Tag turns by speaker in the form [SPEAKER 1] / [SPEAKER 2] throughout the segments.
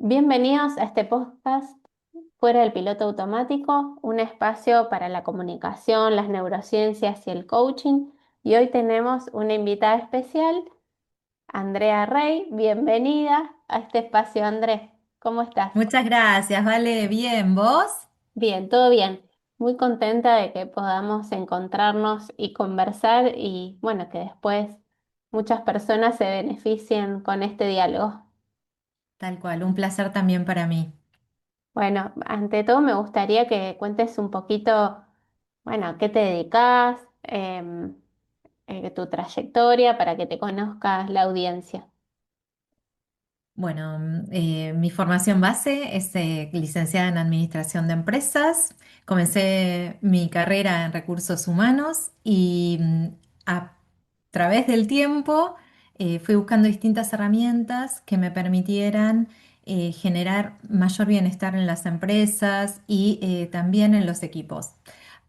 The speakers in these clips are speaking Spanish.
[SPEAKER 1] Bienvenidos a este podcast Fuera del Piloto Automático, un espacio para la comunicación, las neurociencias y el coaching. Y hoy tenemos una invitada especial, Andrea Rey. Bienvenida a este espacio, André. ¿Cómo estás?
[SPEAKER 2] Muchas gracias, vale, bien, ¿vos?
[SPEAKER 1] Bien, todo bien. Muy contenta de que podamos encontrarnos y conversar y bueno, que después muchas personas se beneficien con este diálogo.
[SPEAKER 2] Tal cual, un placer también para mí.
[SPEAKER 1] Bueno, ante todo me gustaría que cuentes un poquito, bueno, a qué te dedicas, tu trayectoria para que te conozcas la audiencia.
[SPEAKER 2] Bueno, mi formación base es licenciada en Administración de Empresas. Comencé mi carrera en recursos humanos y a través del tiempo fui buscando distintas herramientas que me permitieran generar mayor bienestar en las empresas y también en los equipos.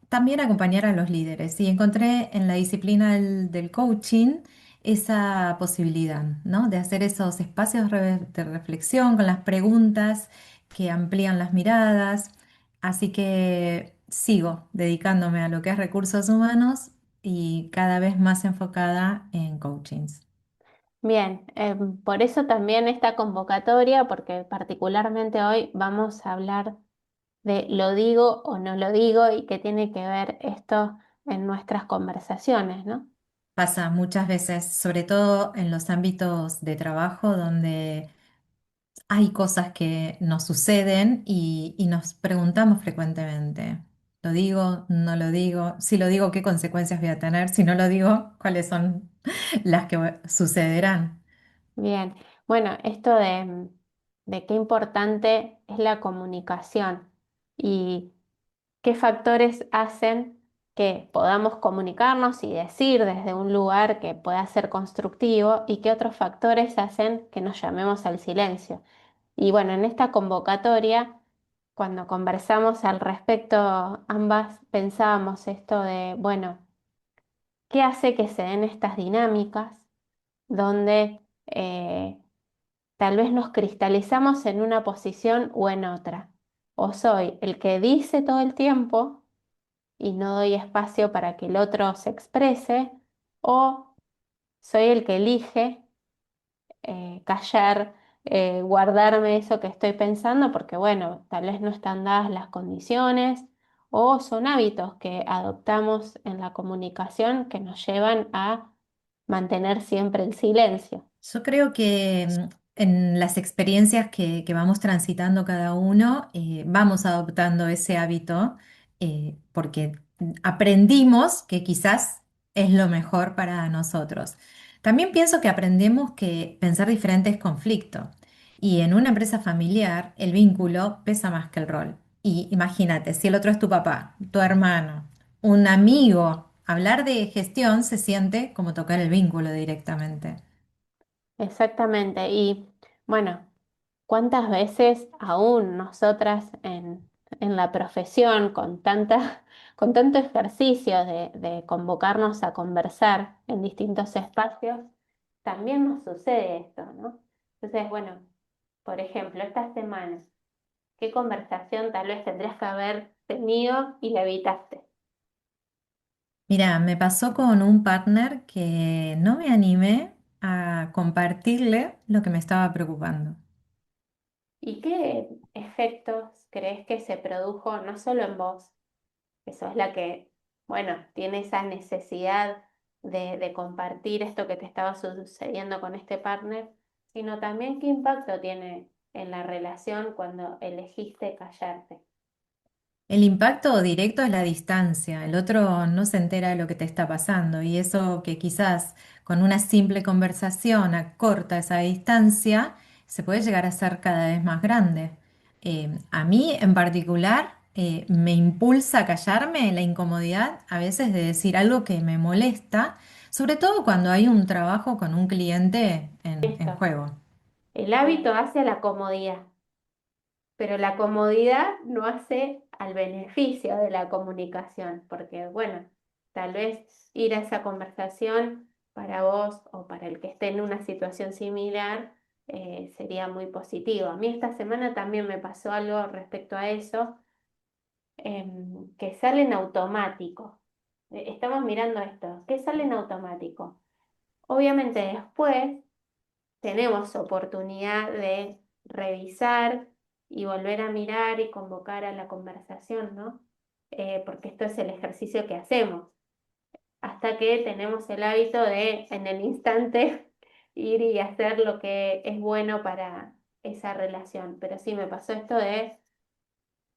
[SPEAKER 2] También acompañar a los líderes y encontré en la disciplina del coaching esa posibilidad, ¿no? De hacer esos espacios de reflexión con las preguntas que amplían las miradas. Así que sigo dedicándome a lo que es recursos humanos y cada vez más enfocada en coachings.
[SPEAKER 1] Bien, por eso también esta convocatoria, porque particularmente hoy vamos a hablar de lo digo o no lo digo y qué tiene que ver esto en nuestras conversaciones, ¿no?
[SPEAKER 2] Pasa muchas veces, sobre todo en los ámbitos de trabajo, donde hay cosas que nos suceden y nos preguntamos frecuentemente, ¿lo digo? ¿No lo digo? Si lo digo, ¿qué consecuencias voy a tener? Si no lo digo, ¿cuáles son las que sucederán?
[SPEAKER 1] Bien, bueno, esto de qué importante es la comunicación y qué factores hacen que podamos comunicarnos y decir desde un lugar que pueda ser constructivo y qué otros factores hacen que nos llamemos al silencio. Y bueno, en esta convocatoria, cuando conversamos al respecto, ambas pensábamos esto de, bueno, ¿qué hace que se den estas dinámicas donde tal vez nos cristalizamos en una posición o en otra? O soy el que dice todo el tiempo y no doy espacio para que el otro se exprese, o soy el que elige callar, guardarme eso que estoy pensando porque, bueno, tal vez no están dadas las condiciones o son hábitos que adoptamos en la comunicación que nos llevan a mantener siempre el silencio.
[SPEAKER 2] Yo creo que en las experiencias que vamos transitando cada uno, vamos adoptando ese hábito porque aprendimos que quizás es lo mejor para nosotros. También pienso que aprendemos que pensar diferente es conflicto y en una empresa familiar el vínculo pesa más que el rol. Y imagínate, si el otro es tu papá, tu hermano, un amigo, hablar de gestión se siente como tocar el vínculo directamente.
[SPEAKER 1] Exactamente. Y bueno, ¿cuántas veces aún nosotras en la profesión, con tanto ejercicio de convocarnos a conversar en distintos espacios, también nos sucede esto, ¿no? Entonces, bueno, por ejemplo, esta semana, ¿qué conversación tal vez tendrías que haber tenido y la evitaste?
[SPEAKER 2] Mira, me pasó con un partner que no me animé a compartirle lo que me estaba preocupando.
[SPEAKER 1] ¿Y qué efectos crees que se produjo no solo en vos? Eso es la que, bueno, tiene esa necesidad de compartir esto que te estaba sucediendo con este partner, sino también qué impacto tiene en la relación cuando elegiste callarte.
[SPEAKER 2] El impacto directo es la distancia, el otro no se entera de lo que te está pasando y eso que quizás con una simple conversación acorta esa distancia, se puede llegar a ser cada vez más grande. A mí en particular me impulsa a callarme la incomodidad a veces de decir algo que me molesta, sobre todo cuando hay un trabajo con un cliente en
[SPEAKER 1] Esto,
[SPEAKER 2] juego.
[SPEAKER 1] el hábito hace la comodidad, pero la comodidad no hace al beneficio de la comunicación, porque bueno, tal vez ir a esa conversación para vos o para el que esté en una situación similar sería muy positivo. A mí esta semana también me pasó algo respecto a eso, que sale en automático. Estamos mirando esto, ¿qué sale en automático? Obviamente después tenemos oportunidad de revisar y volver a mirar y convocar a la conversación, ¿no? Porque esto es el ejercicio que hacemos, hasta que tenemos el hábito de, en el instante, ir y hacer lo que es bueno para esa relación. Pero sí, me pasó esto de,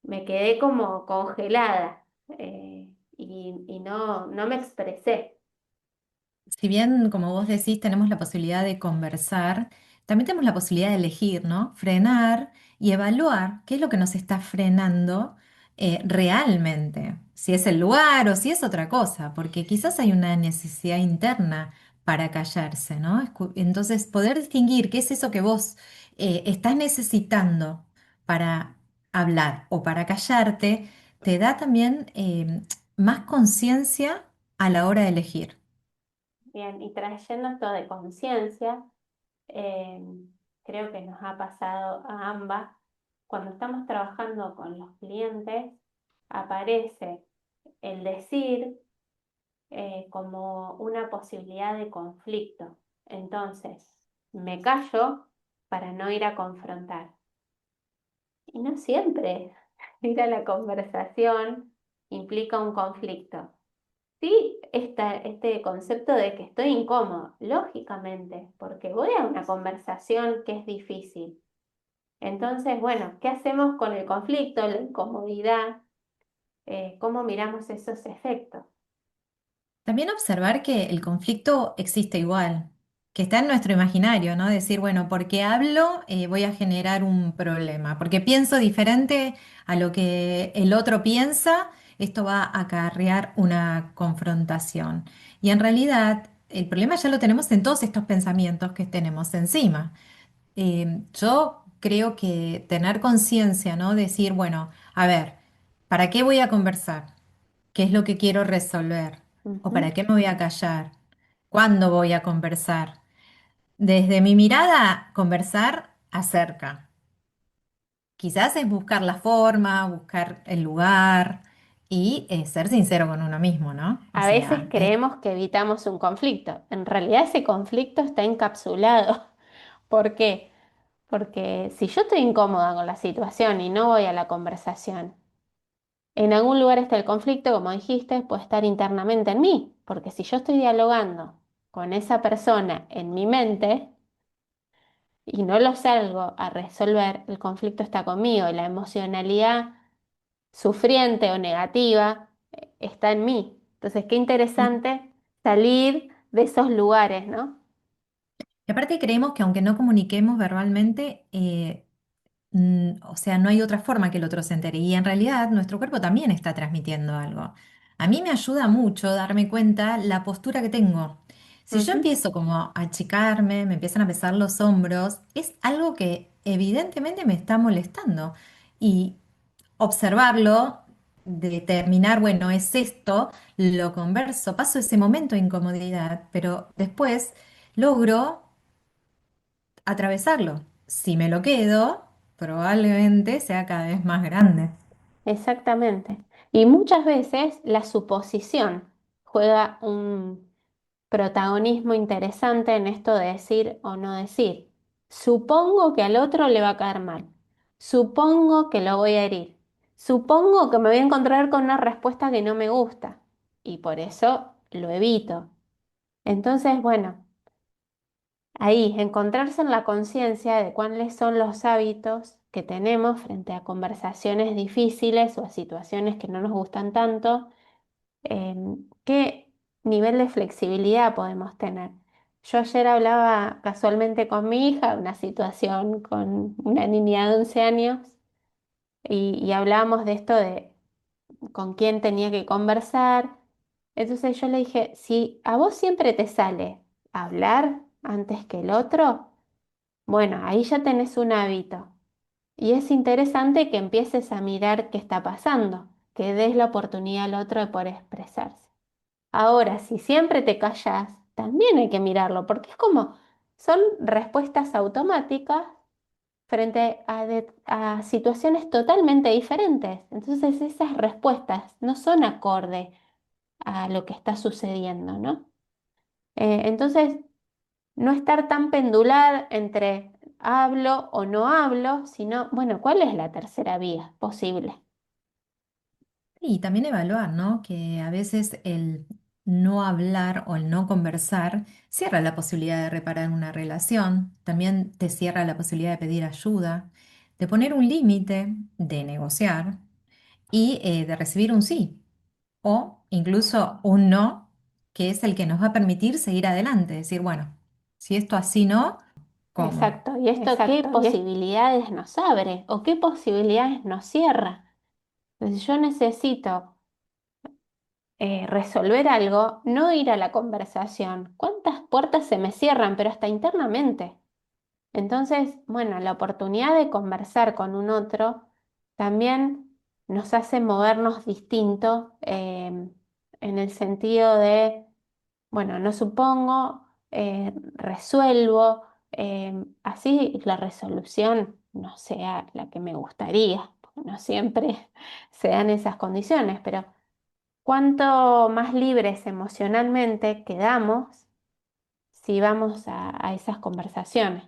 [SPEAKER 1] me quedé como congelada, y no me expresé.
[SPEAKER 2] Si bien, como vos decís, tenemos la posibilidad de conversar, también tenemos la posibilidad de elegir, ¿no? Frenar y evaluar qué es lo que nos está frenando realmente, si es el lugar o si es otra cosa, porque quizás hay una necesidad interna para callarse, ¿no? Entonces, poder distinguir qué es eso que vos estás necesitando para hablar o para callarte, te da también más conciencia a la hora de elegir.
[SPEAKER 1] Bien, y trayendo esto de conciencia, eh, creo que nos ha pasado a ambas, cuando estamos trabajando con los clientes, aparece el decir, como una posibilidad de conflicto. Entonces, me callo para no ir a confrontar. Y no siempre ir a la conversación implica un conflicto. Sí, este concepto de que estoy incómodo, lógicamente, porque voy a una conversación que es difícil. Entonces, bueno, ¿qué hacemos con el conflicto, la incomodidad? ¿Cómo miramos esos efectos?
[SPEAKER 2] También observar que el conflicto existe igual, que está en nuestro imaginario, ¿no? Decir, bueno, porque hablo, voy a generar un problema, porque pienso diferente a lo que el otro piensa, esto va a acarrear una confrontación. Y en realidad, el problema ya lo tenemos en todos estos pensamientos que tenemos encima. Yo creo que tener conciencia, ¿no? Decir, bueno, a ver, ¿para qué voy a conversar? ¿Qué es lo que quiero resolver? ¿O
[SPEAKER 1] Ujú.
[SPEAKER 2] para qué me voy a callar? ¿Cuándo voy a conversar? Desde mi mirada, conversar acerca. Quizás es buscar la forma, buscar el lugar y ser sincero con uno mismo, ¿no? O
[SPEAKER 1] A veces
[SPEAKER 2] sea,
[SPEAKER 1] creemos que evitamos un conflicto. En realidad ese conflicto está encapsulado. ¿Por qué? Porque si yo estoy incómoda con la situación y no voy a la conversación, en algún lugar está el conflicto, como dijiste, puede estar internamente en mí. Porque si yo estoy dialogando con esa persona en mi mente y no lo salgo a resolver, el conflicto está conmigo y la emocionalidad sufriente o negativa está en mí. Entonces, qué
[SPEAKER 2] y,
[SPEAKER 1] interesante salir de esos lugares, ¿no?
[SPEAKER 2] y aparte creemos que aunque no comuniquemos verbalmente, o sea, no hay otra forma que el otro se entere. Y en realidad nuestro cuerpo también está transmitiendo algo. A mí me ayuda mucho darme cuenta la postura que tengo. Si yo
[SPEAKER 1] Ujú.
[SPEAKER 2] empiezo como a achicarme, me empiezan a pesar los hombros, es algo que evidentemente me está molestando. Y observarlo, determinar, bueno, es esto, lo converso, paso ese momento de incomodidad, pero después logro atravesarlo. Si me lo quedo, probablemente sea cada vez más grande.
[SPEAKER 1] Exactamente. Y muchas veces la suposición juega un protagonismo interesante en esto de decir o no decir. Supongo que al otro le va a caer mal. Supongo que lo voy a herir. Supongo que me voy a encontrar con una respuesta que no me gusta y por eso lo evito. Entonces, bueno, ahí encontrarse en la conciencia de cuáles son los hábitos que tenemos frente a conversaciones difíciles o a situaciones que no nos gustan tanto, qué nivel de flexibilidad podemos tener. Yo ayer hablaba casualmente con mi hija, una situación con una niña de 11 años, y hablábamos de esto de con quién tenía que conversar. Entonces yo le dije, si a vos siempre te sale hablar antes que el otro, bueno, ahí ya tenés un hábito. Y es interesante que empieces a mirar qué está pasando, que des la oportunidad al otro de poder expresarse. Ahora, si siempre te callas, también hay que mirarlo, porque es como son respuestas automáticas frente a situaciones totalmente diferentes. Entonces esas respuestas no son acorde a lo que está sucediendo, ¿no? Entonces, no estar tan pendular entre hablo o no hablo, sino, bueno, ¿cuál es la tercera vía posible?
[SPEAKER 2] Y también evaluar, ¿no? Que a veces el no hablar o el no conversar cierra la posibilidad de reparar una relación, también te cierra la posibilidad de pedir ayuda, de poner un límite, de negociar y de recibir un sí o incluso un no, que es el que nos va a permitir seguir adelante, decir, bueno, si esto así no, ¿cómo?
[SPEAKER 1] Exacto. ¿Y esto qué
[SPEAKER 2] Exacto.
[SPEAKER 1] posibilidades nos abre o qué posibilidades nos cierra? Entonces, yo necesito resolver algo, no ir a la conversación. ¿Cuántas puertas se me cierran, pero hasta internamente? Entonces, bueno, la oportunidad de conversar con un otro también nos hace movernos distinto en el sentido de, bueno, no supongo, resuelvo, así la resolución no sea la que me gustaría, porque no siempre se dan esas condiciones, pero cuánto más libres emocionalmente quedamos si vamos a esas conversaciones.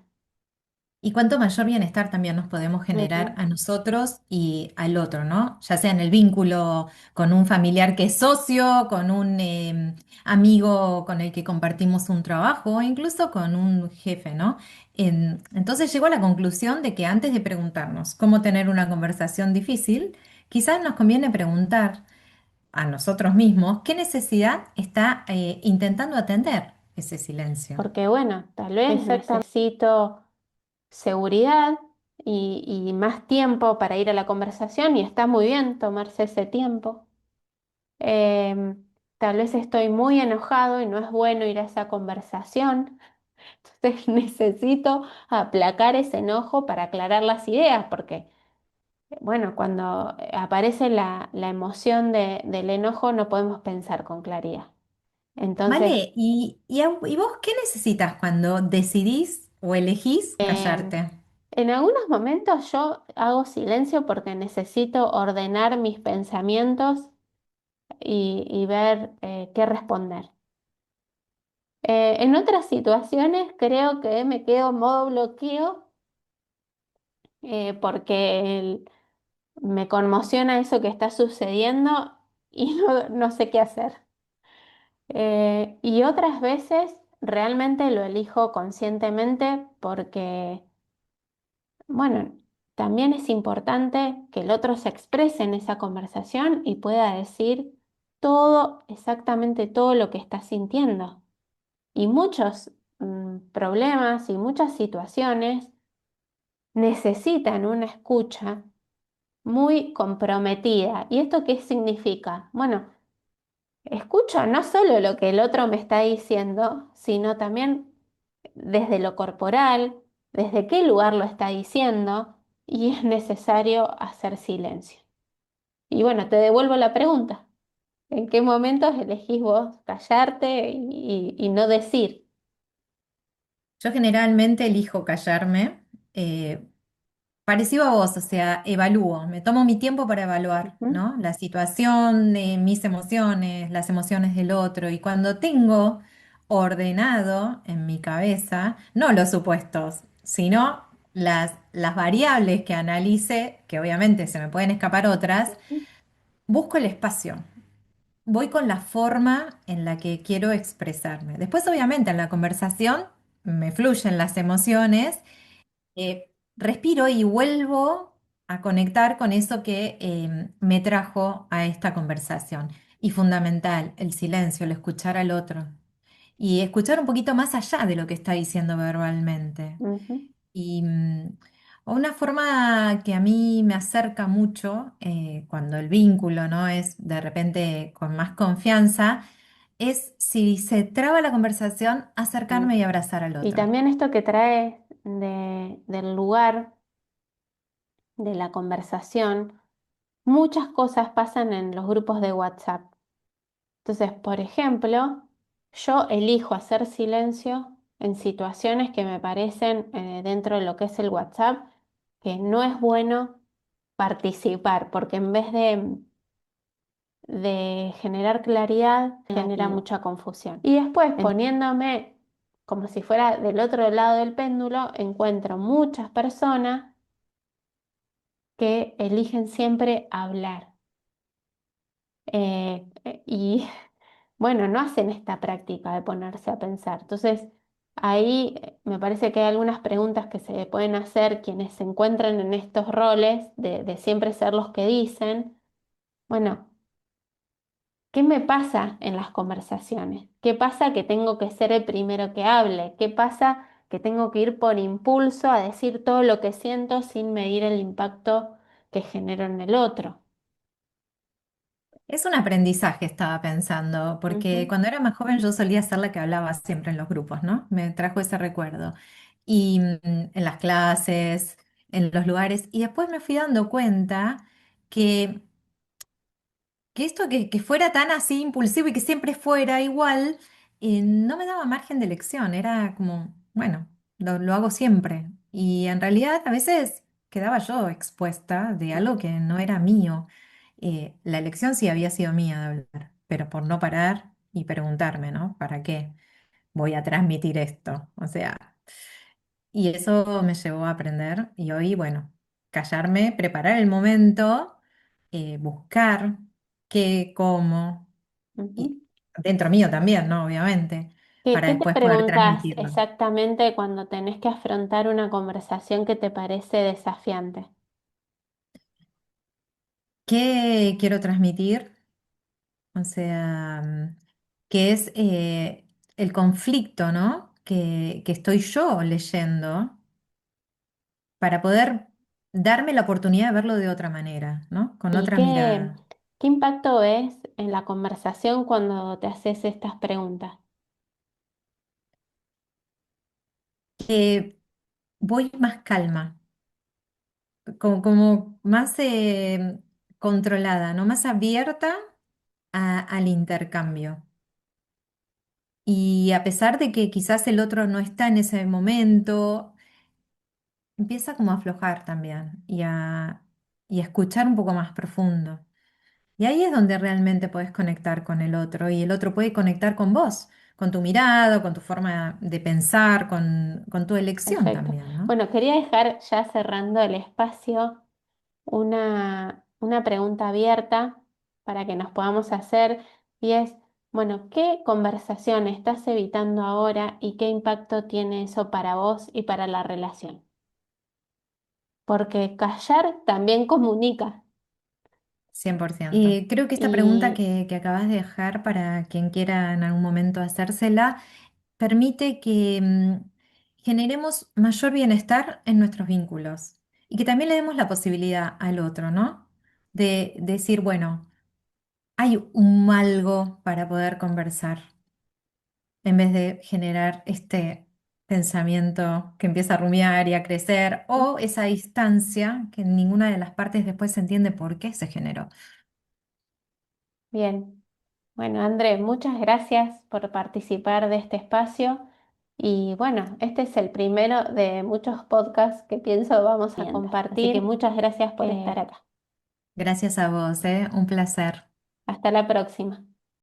[SPEAKER 2] Y cuánto mayor bienestar también nos podemos generar
[SPEAKER 1] Ujú.
[SPEAKER 2] a nosotros y al otro, ¿no? Ya sea en el vínculo con un familiar que es socio, con un amigo con el que compartimos un trabajo o incluso con un jefe, ¿no? Entonces llego a la conclusión de que antes de preguntarnos cómo tener una conversación difícil, quizás nos conviene preguntar a nosotros mismos qué necesidad está intentando atender ese silencio.
[SPEAKER 1] Porque bueno, tal vez
[SPEAKER 2] Exactamente.
[SPEAKER 1] necesito seguridad y más tiempo para ir a la conversación y está muy bien tomarse ese tiempo. Tal vez estoy muy enojado y no es bueno ir a esa conversación. Entonces necesito aplacar ese enojo para aclarar las ideas, porque bueno, cuando aparece la emoción del enojo no podemos pensar con claridad. Entonces,
[SPEAKER 2] Vale, ¿y vos qué necesitas cuando decidís o elegís
[SPEAKER 1] em,
[SPEAKER 2] callarte?
[SPEAKER 1] en algunos momentos yo hago silencio porque necesito ordenar mis pensamientos y ver qué responder. En otras situaciones creo que me quedo en modo bloqueo porque me conmociona eso que está sucediendo y no sé qué hacer. Y otras veces realmente lo elijo conscientemente porque, bueno, también es importante que el otro se exprese en esa conversación y pueda decir todo, exactamente todo lo que está sintiendo. Y muchos problemas y muchas situaciones necesitan una escucha muy comprometida. ¿Y esto qué significa? Bueno, escucho no solo lo que el otro me está diciendo, sino también desde lo corporal, desde qué lugar lo está diciendo, y es necesario hacer silencio. Y bueno, te devuelvo la pregunta. ¿En qué momentos elegís vos callarte y no decir?
[SPEAKER 2] Yo generalmente elijo callarme, eh, parecido a vos, o sea, evalúo, me tomo mi tiempo para evaluar,
[SPEAKER 1] Ujú.
[SPEAKER 2] ¿no? La situación, mis emociones, las emociones del otro, y cuando tengo ordenado en mi cabeza, no los supuestos, sino las variables que analice, que obviamente se me pueden escapar otras,
[SPEAKER 1] Ujú.
[SPEAKER 2] busco el espacio. Voy con la forma en la que quiero expresarme. Después, obviamente, en la conversación me fluyen las emociones, respiro y vuelvo a conectar con eso que me trajo a esta conversación. Y fundamental, el silencio, el escuchar al otro y escuchar un poquito más allá de lo que está diciendo verbalmente.
[SPEAKER 1] Ujú.
[SPEAKER 2] Y una forma que a mí me acerca mucho cuando el vínculo no es de repente con más confianza, es si se traba la conversación,
[SPEAKER 1] Mm.
[SPEAKER 2] acercarme y abrazar al
[SPEAKER 1] Y
[SPEAKER 2] otro.
[SPEAKER 1] también esto que trae del lugar de la conversación, muchas cosas pasan en los grupos de WhatsApp. Entonces, por ejemplo, yo elijo hacer silencio en situaciones que me parecen dentro de lo que es el WhatsApp, que no es bueno participar, porque en vez de generar claridad, genera mucha confusión. Y después, poniéndome como si fuera del otro lado del péndulo, encuentro muchas personas que eligen siempre hablar. Y bueno, no hacen esta práctica de ponerse a pensar. Entonces, ahí me parece que hay algunas preguntas que se pueden hacer quienes se encuentran en estos roles de siempre ser los que dicen. Bueno, ¿qué me pasa en las conversaciones? ¿Qué pasa que tengo que ser el primero que hable? ¿Qué pasa que tengo que ir por impulso a decir todo lo que siento sin medir el impacto que genero en el otro?
[SPEAKER 2] Es un aprendizaje, estaba pensando, porque
[SPEAKER 1] Ujú.
[SPEAKER 2] cuando era más joven yo solía ser la que hablaba siempre en los grupos, ¿no? Me trajo ese recuerdo. Y en las clases, en los lugares, y después me fui dando cuenta que que esto que fuera tan así impulsivo y que siempre fuera igual, no me daba margen de elección, era como, bueno, lo hago siempre. Y en realidad a veces quedaba yo expuesta de algo que no era mío. La elección sí había sido mía de hablar, pero por no parar y preguntarme, ¿no? ¿Para qué voy a transmitir esto? O sea, y eso me llevó a aprender y hoy, bueno, callarme, preparar el momento, buscar qué, cómo, y
[SPEAKER 1] Ujú.
[SPEAKER 2] dentro mío también, ¿no? Obviamente, para
[SPEAKER 1] ¿Qué te
[SPEAKER 2] después poder
[SPEAKER 1] preguntas
[SPEAKER 2] transmitirlo.
[SPEAKER 1] exactamente cuando tenés que afrontar una conversación que te parece desafiante?
[SPEAKER 2] ¿Qué quiero transmitir? O sea, que es el conflicto, ¿no? Que estoy yo leyendo para poder darme la oportunidad de verlo de otra manera, ¿no? Con
[SPEAKER 1] ¿Y
[SPEAKER 2] otra mirada.
[SPEAKER 1] qué impacto ves en la conversación cuando te haces estas preguntas?
[SPEAKER 2] Voy más calma, como más controlada, ¿no? Más abierta al intercambio. Y a pesar de que quizás el otro no está en ese momento, empieza como a aflojar también y a escuchar un poco más profundo. Y ahí es donde realmente puedes conectar con el otro y el otro puede conectar con vos, con tu mirada, con tu forma de pensar, con tu elección
[SPEAKER 1] Perfecto.
[SPEAKER 2] también, ¿no?
[SPEAKER 1] Bueno, quería dejar ya cerrando el espacio una pregunta abierta para que nos podamos hacer y es, bueno, ¿qué conversación estás evitando ahora y qué impacto tiene eso para vos y para la relación? Porque callar también comunica.
[SPEAKER 2] 100%. Creo que esta pregunta
[SPEAKER 1] Y
[SPEAKER 2] que acabas de dejar para quien quiera en algún momento hacérsela permite que generemos mayor bienestar en nuestros vínculos y que también le demos la posibilidad al otro, ¿no? De decir, bueno, hay un algo para poder conversar en vez de generar este pensamiento que empieza a rumiar y a crecer o esa distancia que en ninguna de las partes después se entiende por qué se generó.
[SPEAKER 1] bien, bueno, André, muchas gracias por participar de este espacio. Y bueno, este es el primero de muchos podcasts que pienso vamos a compartir. Así que muchas gracias por estar acá.
[SPEAKER 2] Gracias a vos, ¿eh? Un placer.
[SPEAKER 1] Hasta la próxima.